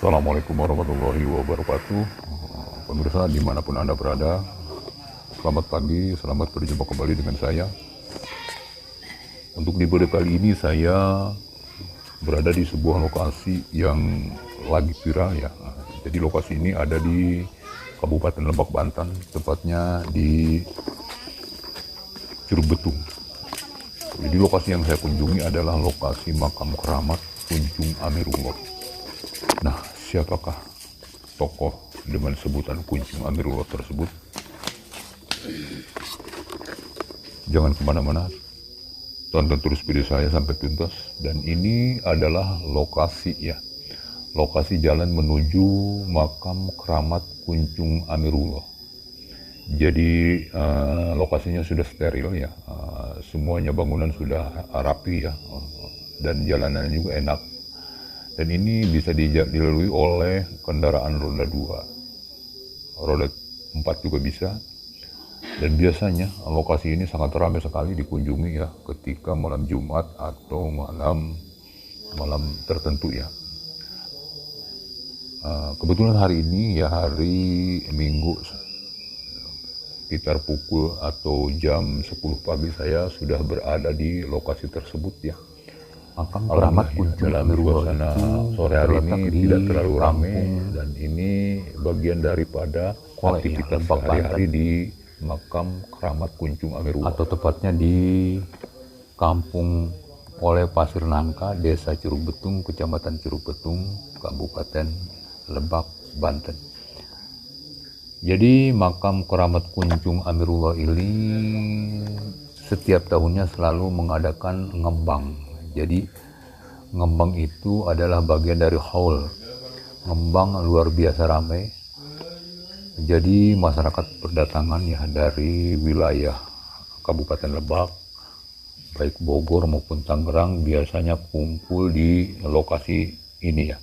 Assalamualaikum warahmatullahi wabarakatuh. Pemirsa dimanapun Anda berada, selamat pagi, selamat berjumpa kembali dengan saya. Untuk di video kali ini saya berada di sebuah lokasi yang lagi viral ya. Jadi lokasi ini ada di Kabupaten Lebak, Banten, tepatnya di Curug Betung. Jadi lokasi yang saya kunjungi adalah lokasi makam keramat Kunjung Amirullah. Nah, siapakah tokoh dengan sebutan Kunjung Amirullah tersebut? Jangan kemana-mana, tonton terus video saya sampai tuntas. Dan ini adalah lokasi ya, lokasi jalan menuju makam keramat Kunjung Amirullah. Jadi lokasinya sudah steril ya, semuanya bangunan sudah rapi ya, dan jalanannya juga enak. Dan ini bisa dilalui oleh kendaraan roda 2, roda 4 juga bisa. Dan biasanya lokasi ini sangat ramai sekali dikunjungi ya ketika malam Jumat atau malam tertentu ya. Kebetulan hari ini ya hari Minggu, sekitar pukul atau jam 10 pagi saya sudah berada di lokasi tersebut ya. Makam keramat Kunjung Dalam Amirullah suasana itu sore hari terletak ini di tidak terlalu ramai, kampung dan ini bagian daripada Kolek, aktivitas Lebak, sehari-hari Banten. di makam keramat Kunjung Amirullah. Atau tepatnya di Kampung Oleh Pasir Nangka, Desa Curug Betung, Kecamatan Curug Betung, Kabupaten Lebak, Banten. Jadi makam keramat Kunjung Amirullah ini setiap tahunnya selalu mengadakan ngembang. Jadi ngembang itu adalah bagian dari haul. Ngembang luar biasa ramai. Jadi masyarakat berdatangan ya dari wilayah Kabupaten Lebak, baik Bogor maupun Tangerang, biasanya kumpul di lokasi ini ya.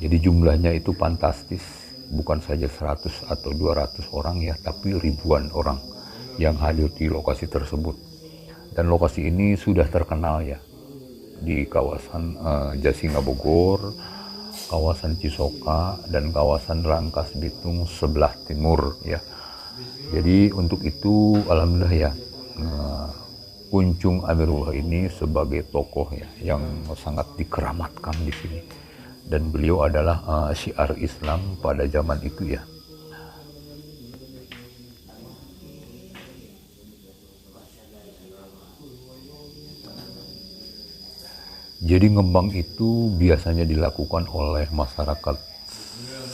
Jadi jumlahnya itu fantastis, bukan saja 100 atau 200 orang ya, tapi ribuan orang yang hadir di lokasi tersebut. Dan lokasi ini sudah terkenal ya di kawasan Jasinga Bogor, kawasan Cisoka, dan kawasan Rangkas Bitung sebelah timur ya. Jadi untuk itu alhamdulillah ya, Kunjung Amirullah ini sebagai tokoh ya yang sangat dikeramatkan di sini, dan beliau adalah syiar Islam pada zaman itu ya. Jadi ngembang itu biasanya dilakukan oleh masyarakat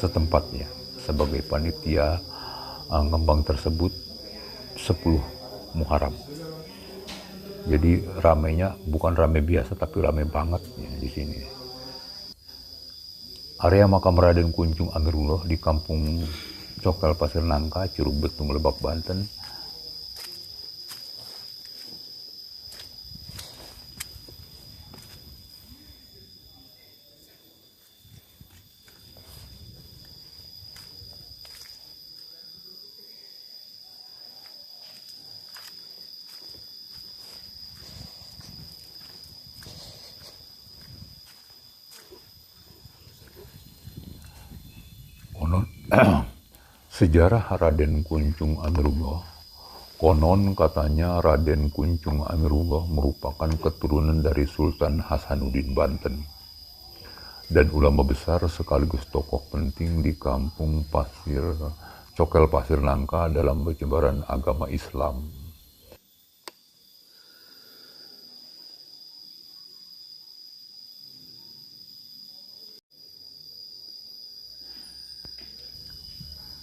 setempat ya, sebagai panitia ngembang tersebut 10 Muharram. Jadi ramainya bukan ramai biasa, tapi ramai banget ya di sini. Area makam Raden Kunjung Amirullah di Kampung Cokel Pasir Nangka, Curug Betung, Lebak, Banten. Sejarah Raden Kunjung Amirullah. Konon katanya Raden Kunjung Amirullah merupakan keturunan dari Sultan Hasanuddin Banten dan ulama besar sekaligus tokoh penting di Kampung Cokel Pasir Nangka dalam penyebaran agama Islam.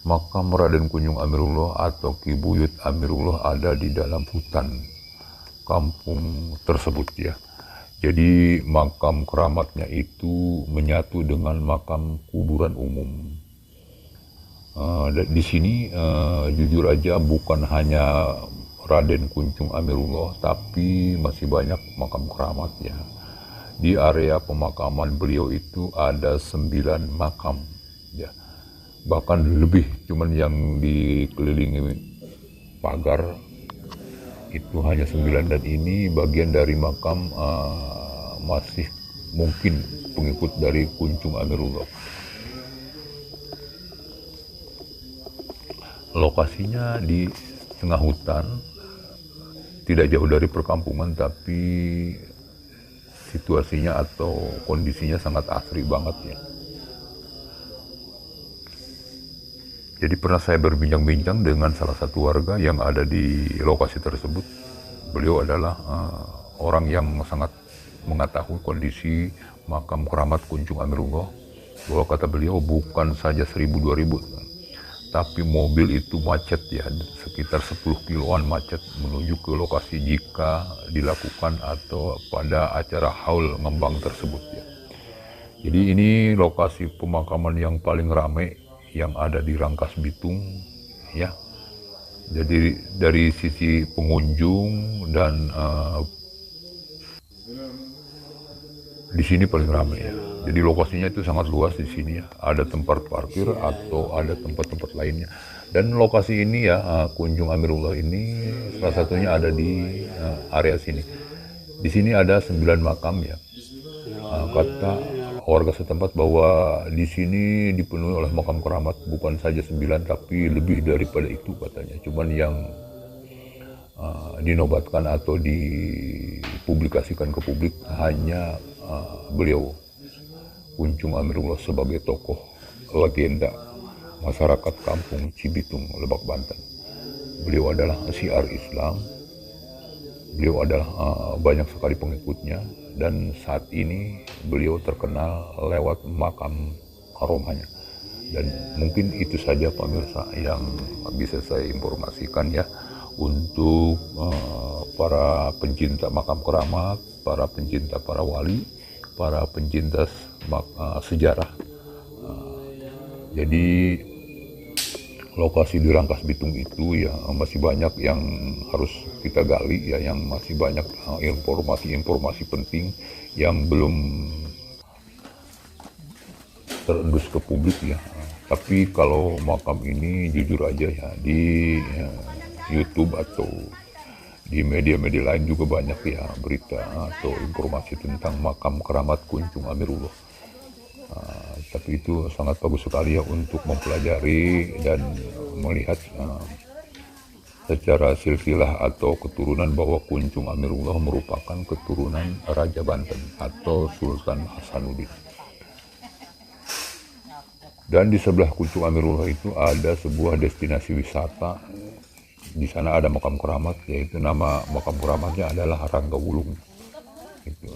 Makam Raden Kunjung Amirullah atau Ki Buyut Amirullah ada di dalam hutan kampung tersebut ya. Jadi makam keramatnya itu menyatu dengan makam kuburan umum. Di sini jujur aja bukan hanya Raden Kunjung Amirullah, tapi masih banyak makam keramat ya. Di area pemakaman beliau itu ada 9 makam ya. Bahkan lebih, cuman yang dikelilingi pagar itu hanya 9, dan ini bagian dari makam masih mungkin pengikut dari Kunjung Amirullah. Lokasinya di tengah hutan, tidak jauh dari perkampungan, tapi situasinya atau kondisinya sangat asri banget ya. Jadi pernah saya berbincang-bincang dengan salah satu warga yang ada di lokasi tersebut. Beliau adalah orang yang sangat mengetahui kondisi makam keramat Kunjung Amirullah. Bahwa kata beliau bukan saja 1000-2000, tapi mobil itu macet ya, sekitar 10 kiloan macet menuju ke lokasi jika dilakukan atau pada acara haul ngembang tersebut ya. Jadi ini lokasi pemakaman yang paling ramai yang ada di Rangkas Bitung ya. Jadi dari sisi pengunjung dan di sini paling ramai ya. Jadi lokasinya itu sangat luas di sini ya. Ada tempat parkir atau ada tempat-tempat lainnya. Dan lokasi ini ya, Kunjung Amirullah ini salah satunya ada di area sini. Di sini ada 9 makam ya. Kata warga setempat bahwa di sini dipenuhi oleh makam keramat, bukan saja 9 tapi lebih daripada itu katanya. Cuman yang dinobatkan atau dipublikasikan ke publik hanya beliau Kunjung Amirullah sebagai tokoh legenda masyarakat kampung Cibitung, Lebak, Banten. Beliau adalah syiar Islam, beliau adalah banyak sekali pengikutnya, dan saat ini beliau terkenal lewat makam karomahnya. Dan mungkin itu saja pemirsa yang bisa saya informasikan ya untuk para pencinta makam keramat, para pencinta para wali, para pencinta sejarah. Jadi lokasi di Rangkas Bitung itu ya masih banyak yang harus kita gali ya, yang masih banyak informasi-informasi penting yang belum terendus ke publik ya. Tapi kalau makam ini jujur aja ya, di YouTube atau di media-media lain juga banyak ya berita atau informasi tentang makam keramat Kunjung Amirullah. Tapi itu sangat bagus sekali ya untuk mempelajari dan melihat secara silsilah atau keturunan bahwa Kunjung Amirullah merupakan keturunan Raja Banten atau Sultan Hasanuddin. Dan di sebelah Kunjung Amirullah itu ada sebuah destinasi wisata. Di sana ada makam keramat, yaitu nama makam keramatnya adalah Ranggawulung. Gitu.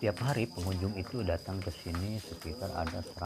Tiap hari pengunjung itu datang ke sini sekitar ada